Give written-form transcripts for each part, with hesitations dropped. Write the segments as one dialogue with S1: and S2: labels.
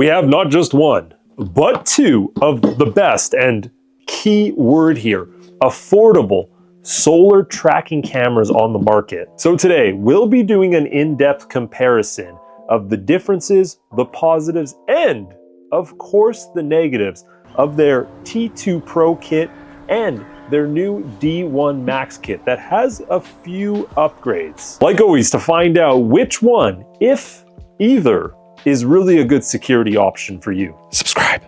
S1: we have not just one, but two of the best, and key word here, affordable solar tracking cameras on the market. So today, we'll be doing an in-depth comparison of the differences, the positives, and of course the negatives of their T2 Pro kit and their new D1 Max kit that has a few upgrades. Like always, to find out which one, if either, is really a good security option for you, subscribe.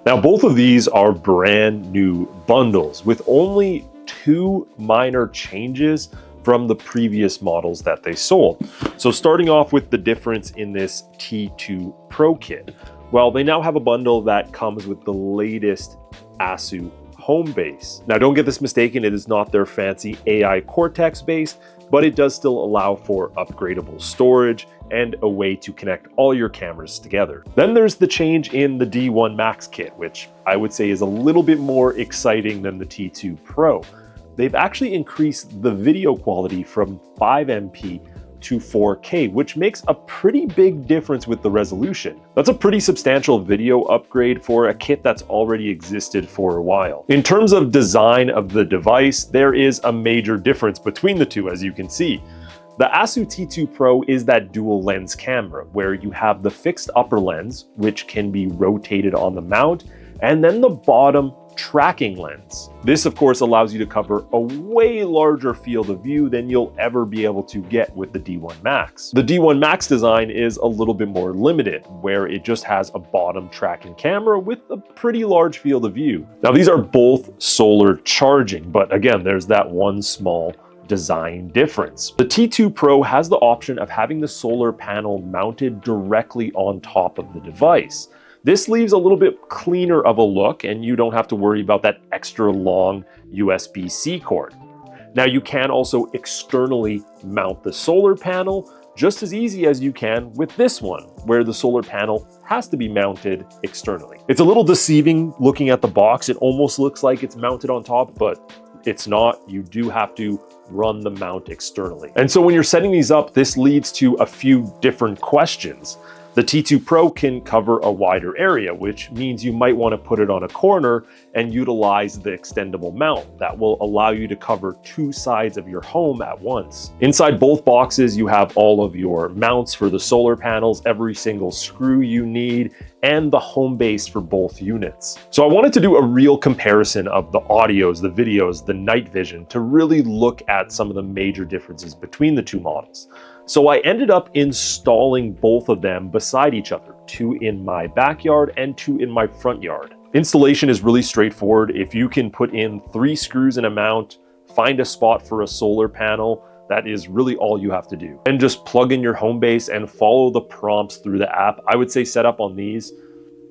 S1: Now, both of these are brand new bundles with only two minor changes from the previous models that they sold. So starting off with the difference in this T2 Pro kit. Well, they now have a bundle that comes with the latest aosu home base. Now, don't get this mistaken, it is not their fancy AI Cortex base, but it does still allow for upgradable storage and a way to connect all your cameras together. Then there's the change in the D1 Max kit, which I would say is a little bit more exciting than the T2 Pro. They've actually increased the video quality from 5MP to 4K, which makes a pretty big difference with the resolution. That's a pretty substantial video upgrade for a kit that's already existed for a while. In terms of design of the device, there is a major difference between the two, as you can see. The aosu T2 Pro is that dual lens camera where you have the fixed upper lens, which can be rotated on the mount, and then the bottom tracking lens. This, of course, allows you to cover a way larger field of view than you'll ever be able to get with the D1 Max. The D1 Max design is a little bit more limited, where it just has a bottom tracking camera with a pretty large field of view. Now, these are both solar charging, but again, there's that one small design difference. The T2 Pro has the option of having the solar panel mounted directly on top of the device. This leaves a little bit cleaner of a look, and you don't have to worry about that extra long USB-C cord. Now, you can also externally mount the solar panel just as easy as you can with this one, where the solar panel has to be mounted externally. It's a little deceiving looking at the box. It almost looks like it's mounted on top, but it's not. You do have to run the mount externally. And so when you're setting these up, this leads to a few different questions. The T2 Pro can cover a wider area, which means you might want to put it on a corner and utilize the extendable mount that will allow you to cover two sides of your home at once. Inside both boxes, you have all of your mounts for the solar panels, every single screw you need, and the home base for both units. So I wanted to do a real comparison of the audios, the videos, the night vision to really look at some of the major differences between the two models. So I ended up installing both of them beside each other, two in my backyard and two in my front yard. Installation is really straightforward. If you can put in 3 screws in a mount, find a spot for a solar panel, that is really all you have to do. And just plug in your home base and follow the prompts through the app. I would say setup on these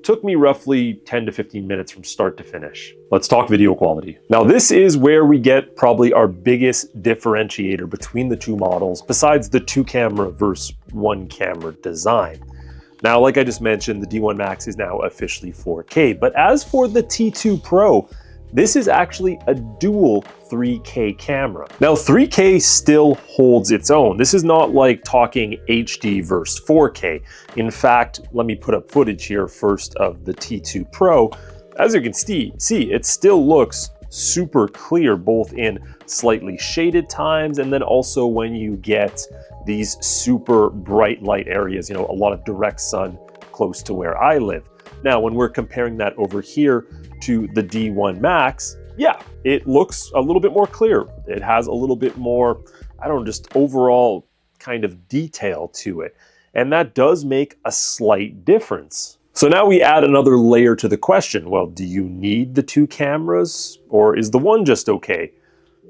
S1: took me roughly 10 to 15 minutes from start to finish. Let's talk video quality. Now, this is where we get probably our biggest differentiator between the two models, besides the 2-camera versus 1-camera design. Now, like I just mentioned, the D1 Max is now officially 4K, but as for the T2 Pro, this is actually a dual 3K camera. Now, 3K still holds its own. This is not like talking HD versus 4K. In fact, let me put up footage here first of the T2 Pro. As you can see, it still looks super clear, both in slightly shaded times and then also when you get these super bright light areas, a lot of direct sun close to where I live. Now, when we're comparing that over here to the D1 Max, yeah, it looks a little bit more clear. It has a little bit more, just overall kind of detail to it. And that does make a slight difference. So now we add another layer to the question. Well, do you need the 2 cameras, or is the one just okay?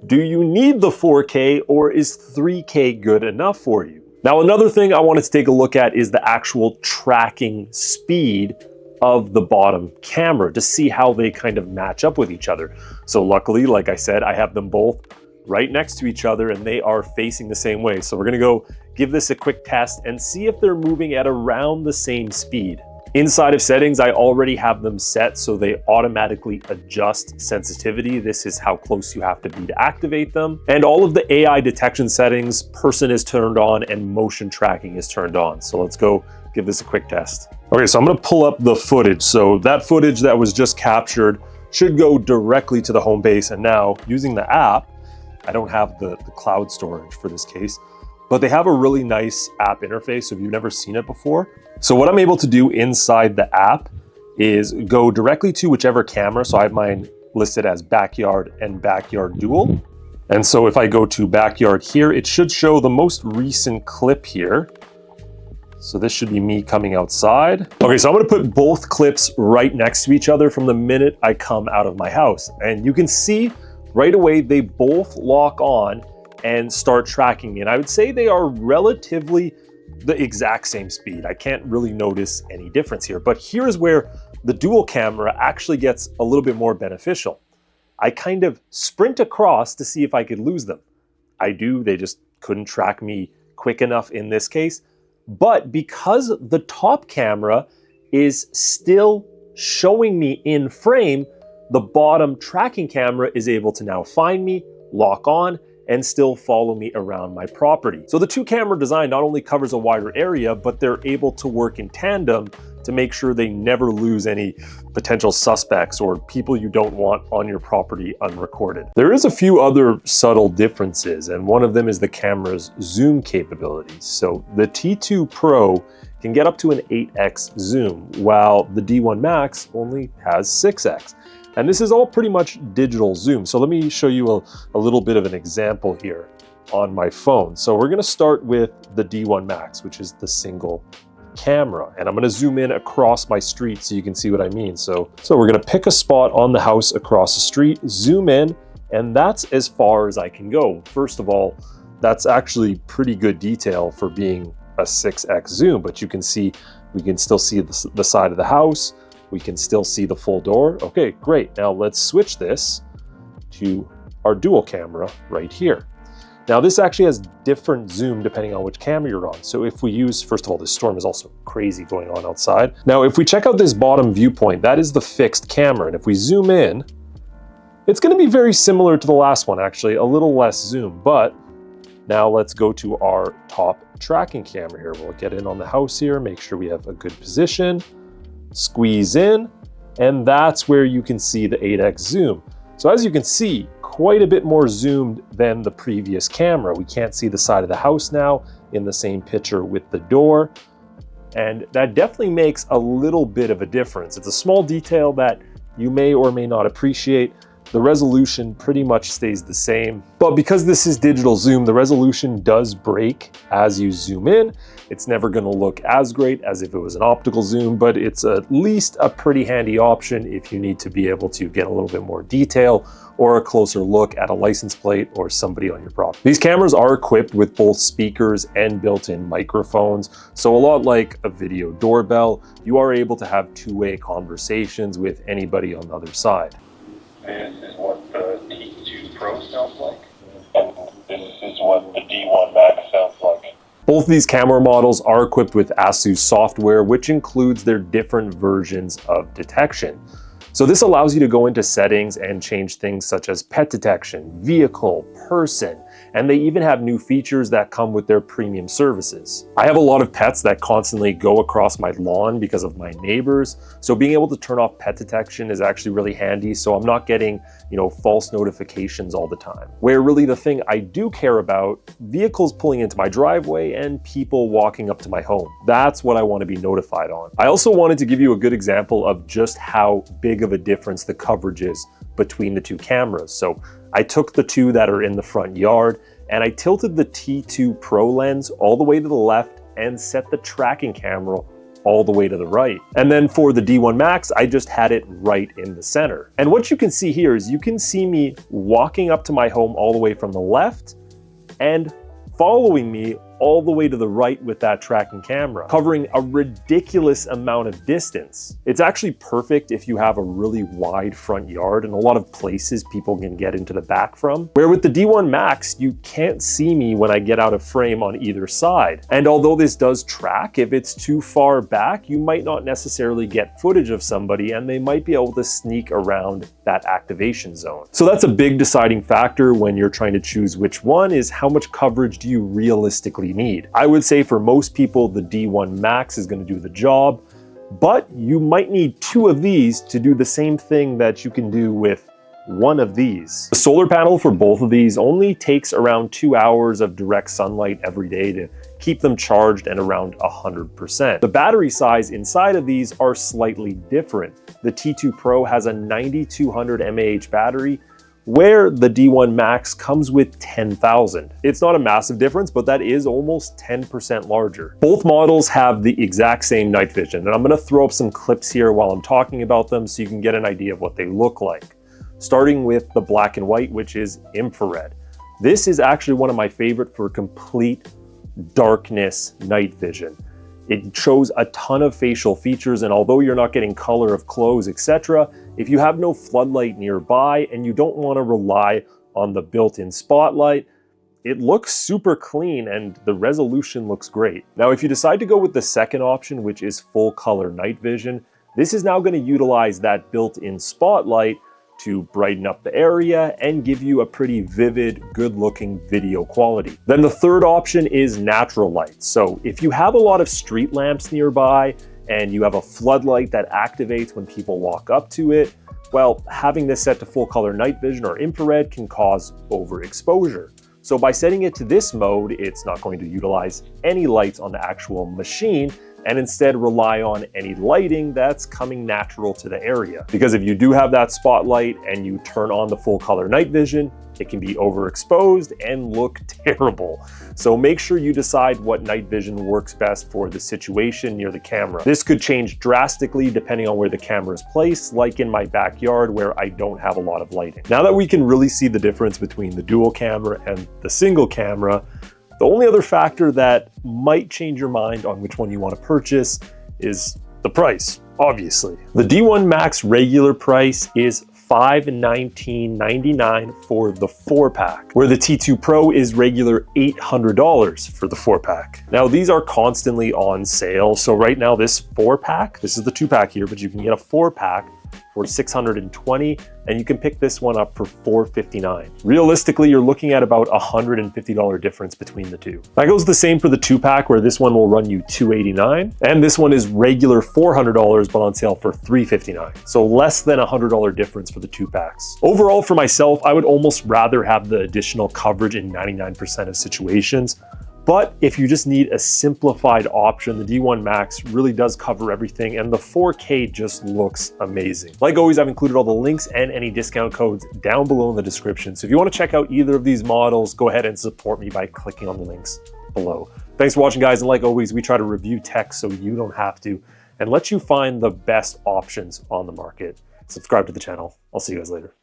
S1: Do you need the 4K, or is 3K good enough for you? Now, another thing I wanted to take a look at is the actual tracking speed of the bottom camera to see how they kind of match up with each other. So luckily, like I said, I have them both right next to each other and they are facing the same way. So we're gonna go give this a quick test and see if they're moving at around the same speed. Inside of settings, I already have them set so they automatically adjust sensitivity. This is how close you have to be to activate them. And all of the AI detection settings, person is turned on and motion tracking is turned on. So let's go give this a quick test. Okay, so I'm gonna pull up the footage. So that footage that was just captured should go directly to the home base. And now using the app, I don't have the cloud storage for this case, but they have a really nice app interface. So if you've never seen it before. So what I'm able to do inside the app is go directly to whichever camera. So I have mine listed as backyard and backyard dual. And so if I go to backyard here, it should show the most recent clip here. So this should be me coming outside. Okay, so I'm gonna put both clips right next to each other from the minute I come out of my house. And you can see right away, they both lock on and start tracking me. And I would say they are relatively the exact same speed. I can't really notice any difference here, but here's where the dual camera actually gets a little bit more beneficial. I kind of sprint across to see if I could lose them. I do, they just couldn't track me quick enough in this case. But because the top camera is still showing me in frame, the bottom tracking camera is able to now find me, lock on, and still follow me around my property. So the two camera design not only covers a wider area, but they're able to work in tandem to make sure they never lose any potential suspects or people you don't want on your property unrecorded. There is a few other subtle differences, and one of them is the camera's zoom capabilities. So the T2 Pro can get up to an 8x zoom, while the D1 Max only has 6x. And this is all pretty much digital zoom. So let me show you a little bit of an example here on my phone. So we're gonna start with the D1 Max, which is the single camera. And I'm gonna zoom in across my street so you can see what I mean. So we're gonna pick a spot on the house across the street, zoom in, and that's as far as I can go. First of all, that's actually pretty good detail for being a 6x zoom, but you can see, we can still see the side of the house. We can still see the full door. Okay, great. Now let's switch this to our dual camera right here. Now this actually has different zoom depending on which camera you're on. So if we use, first of all, this storm is also crazy going on outside. Now, if we check out this bottom viewpoint, that is the fixed camera. And if we zoom in, it's gonna be very similar to the last one, actually, a little less zoom. But now let's go to our top tracking camera here. We'll get in on the house here, make sure we have a good position. Squeeze in, and that's where you can see the 8x zoom. So as you can see, quite a bit more zoomed than the previous camera. We can't see the side of the house now in the same picture with the door. And that definitely makes a little bit of a difference. It's a small detail that you may or may not appreciate. The resolution pretty much stays the same, but because this is digital zoom, the resolution does break as you zoom in. It's never gonna look as great as if it was an optical zoom, but it's at least a pretty handy option if you need to be able to get a little bit more detail or a closer look at a license plate or somebody on your property. These cameras are equipped with both speakers and built-in microphones. So a lot like a video doorbell, you are able to have two-way conversations with anybody on the other side.
S2: This is what the T2 Pro sounds like, and this is what the D1 Max sounds like.
S1: Both of these camera models are equipped with aosu software, which includes their different versions of detection. So this allows you to go into settings and change things such as pet detection, vehicle, person, and they even have new features that come with their premium services. I have a lot of pets that constantly go across my lawn because of my neighbors. So being able to turn off pet detection is actually really handy. So I'm not getting, false notifications all the time. Where really the thing I do care about, vehicles pulling into my driveway and people walking up to my home. That's what I want to be notified on. I also wanted to give you a good example of just how big of a difference the coverage is between the two cameras. So I took the two that are in the front yard and I tilted the T2 Pro lens all the way to the left and set the tracking camera all the way to the right. And then for the D1 Max, I just had it right in the center. And what you can see here is you can see me walking up to my home all the way from the left and following me all the way to the right with that tracking camera, covering a ridiculous amount of distance. It's actually perfect if you have a really wide front yard and a lot of places people can get into the back from, where with the D1 Max, you can't see me when I get out of frame on either side. And although this does track, if it's too far back, you might not necessarily get footage of somebody and they might be able to sneak around that activation zone. So that's a big deciding factor when you're trying to choose which one, is how much coverage do you realistically need. I would say for most people, the D1 Max is going to do the job, but you might need two of these to do the same thing that you can do with one of these. The solar panel for both of these only takes around 2 hours of direct sunlight every day to keep them charged and around 100%. The battery size inside of these are slightly different. The T2 Pro has a 9200 mAh battery, where the D1 Max comes with 10,000. It's not a massive difference, but that is almost 10% larger. Both models have the exact same night vision, and I'm gonna throw up some clips here while I'm talking about them so you can get an idea of what they look like. Starting with the black and white, which is infrared. This is actually one of my favorite for complete darkness night vision. It shows a ton of facial features, and although you're not getting color of clothes, etc., if you have no floodlight nearby and you don't want to rely on the built-in spotlight, it looks super clean and the resolution looks great. Now, if you decide to go with the second option, which is full color night vision, this is now going to utilize that built-in spotlight to brighten up the area and give you a pretty vivid, good-looking video quality. Then the third option is natural light. So if you have a lot of street lamps nearby and you have a floodlight that activates when people walk up to it, well, having this set to full color night vision or infrared can cause overexposure. So by setting it to this mode, it's not going to utilize any lights on the actual machine and instead rely on any lighting that's coming natural to the area. Because if you do have that spotlight and you turn on the full color night vision, it can be overexposed and look terrible. So make sure you decide what night vision works best for the situation near the camera. This could change drastically depending on where the camera is placed, like in my backyard where I don't have a lot of lighting. Now that we can really see the difference between the dual camera and the single camera, the only other factor that might change your mind on which one you want to purchase is the price, obviously. The D1 Max regular price is $519.99 for the 4-pack, where the T2 Pro is regular $800 for the 4-pack. Now, these are constantly on sale. So right now, this 4-pack, this is the 2-pack here, but you can get a 4-pack for $620, and you can pick this one up for $459. Realistically, you're looking at about $150 difference between the two. That goes the same for the 2-pack, where this one will run you $289, and this one is regular $400, but on sale for $359. So less than $100 difference for the 2-packs. Overall, for myself, I would almost rather have the additional coverage in 99% of situations. But if you just need a simplified option, the D1 Max really does cover everything, and the 4K just looks amazing. Like always, I've included all the links and any discount codes down below in the description. So if you want to check out either of these models, go ahead and support me by clicking on the links below. Thanks for watching, guys, and like always, we try to review tech so you don't have to, and let you find the best options on the market. Subscribe to the channel. I'll see you guys later.